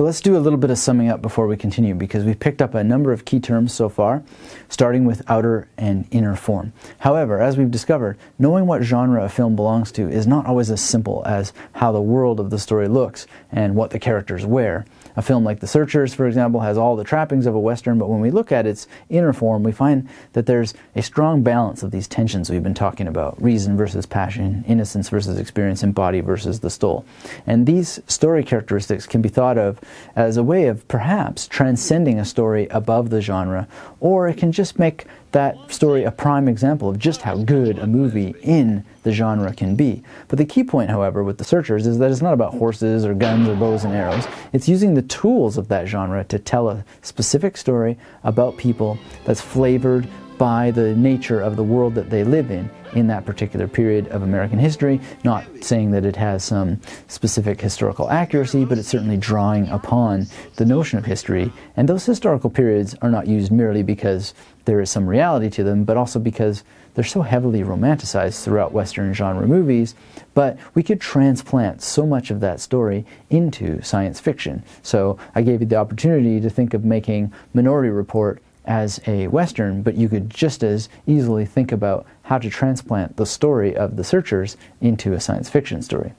So let's do a little bit of summing up before we continue, because we've picked up a number of key terms so far, starting with outer and inner form. However, as we've discovered, knowing what genre a film belongs to is not always as simple as how the world of the story looks and what the characters wear. A film like The Searchers, for example, has all the trappings of a Western, but when we look at its inner form, we find that there's a strong balance of these tensions we've been talking about: reason versus passion, innocence versus experience, and body versus the soul. And these story characteristics can be thought of as a way of perhaps transcending a story above the genre, or it can just make that story a prime example of just how good a movie in the genre can be. But the key point, however, with The Searchers is that it's not about horses or guns or bows and arrows. It's using the tools of that genre to tell a specific story about people that's flavored by the nature of the world that they live in that particular period of American history. Not saying that it has some specific historical accuracy, but it's certainly drawing upon the notion of history. And those historical periods are not used merely because there is some reality to them, but also because they're so heavily romanticized throughout Western genre movies. But we could transplant so much of that story into science fiction. So I gave you the opportunity to think of making Minority Report as a Western, but you could just as easily think about how to transplant the story of The Searchers into a science fiction story.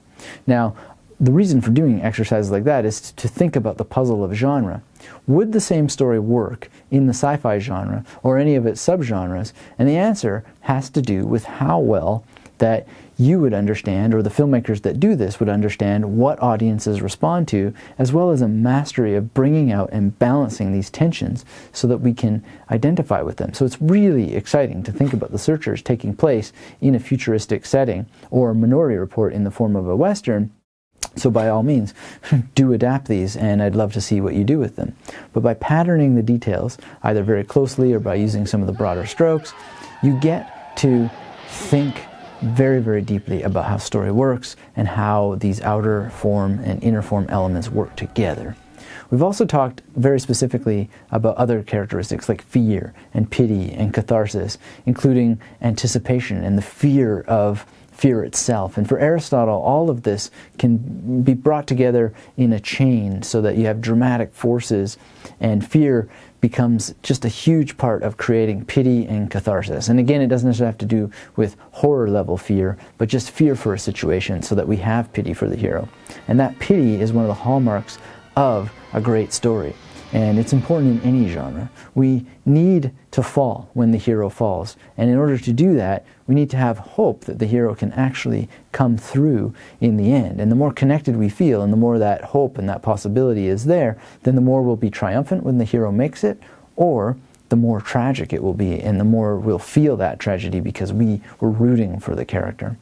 Now, the reason for doing exercises like that is to think about the puzzle of genre. Would the same story work in the sci-fi genre or any of its subgenres? And the answer has to do with how well that you would understand, or the filmmakers that do this would understand, what audiences respond to, as well as a mastery of bringing out and balancing these tensions so that we can identify with them. So it's really exciting to think about The Searchers taking place in a futuristic setting, or Minority Report in the form of a Western. So by all means, do adapt these, and I'd love to see what you do with them. But by patterning the details, either very closely or by using some of the broader strokes, you get to think very, very deeply about how story works and how these outer form and inner form elements work together. We've also talked very specifically about other characteristics like fear and pity and catharsis, including anticipation and the fear of fear itself. And for Aristotle, all of this can be brought together in a chain so that you have dramatic forces, and fear becomes just a huge part of creating pity and catharsis. And again, it doesn't necessarily have to do with horror level fear, but just fear for a situation so that we have pity for the hero. And that pity is one of the hallmarks of a great story. And it's important in any genre. We need to fall when the hero falls. And in order to do that, we need to have hope that the hero can actually come through in the end. And the more connected we feel, and the more that hope and that possibility is there, then the more we'll be triumphant when the hero makes it, or the more tragic it will be, and the more we'll feel that tragedy because we were rooting for the character.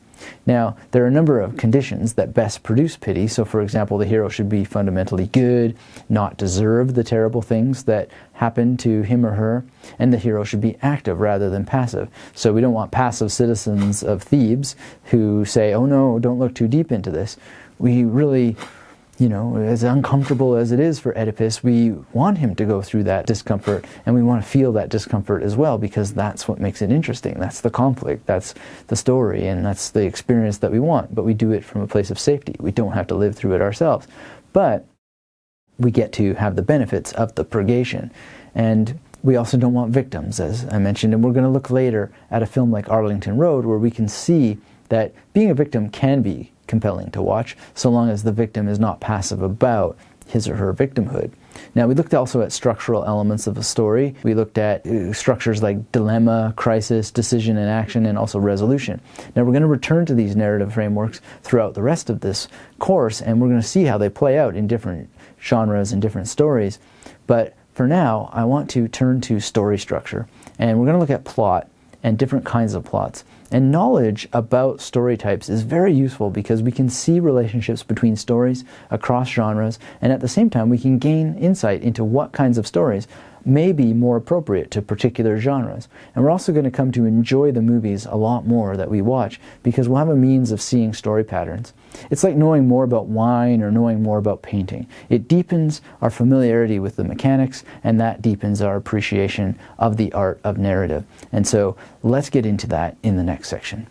Now, there are a number of conditions that best produce pity. So, for example, the hero should be fundamentally good, not deserve the terrible things that happen to him or her, and the hero should be active rather than passive. So we don't want passive citizens of Thebes who say, oh no, don't look too deep into this. We really, as uncomfortable as it is for Oedipus, we want him to go through that discomfort, and we want to feel that discomfort as well, because that's what makes it interesting. That's the conflict, that's the story, and that's the experience that we want. But we do it from a place of safety. We don't have to live through it ourselves. But we get to have the benefits of the purgation. And we also don't want victims, as I mentioned, and we're going to look later at a film like Arlington Road, where we can see that being a victim can be compelling to watch, so long as the victim is not passive about his or her victimhood. Now, we looked also at structural elements of a story. We looked at structures like dilemma, crisis, decision and action, and also resolution. Now, we're going to return to these narrative frameworks throughout the rest of this course, and we're going to see how they play out in different genres and different stories. But for now, I want to turn to story structure, and we're going to look at plot and different kinds of plots. And knowledge about story types is very useful because we can see relationships between stories across genres, and at the same time we can gain insight into what kinds of stories may be more appropriate to particular genres. And we're also going to come to enjoy the movies a lot more that we watch because we'll have a means of seeing story patterns. It's like knowing more about wine or knowing more about painting. It deepens our familiarity with the mechanics, and that deepens our appreciation of the art of narrative. And so let's get into that in the next section.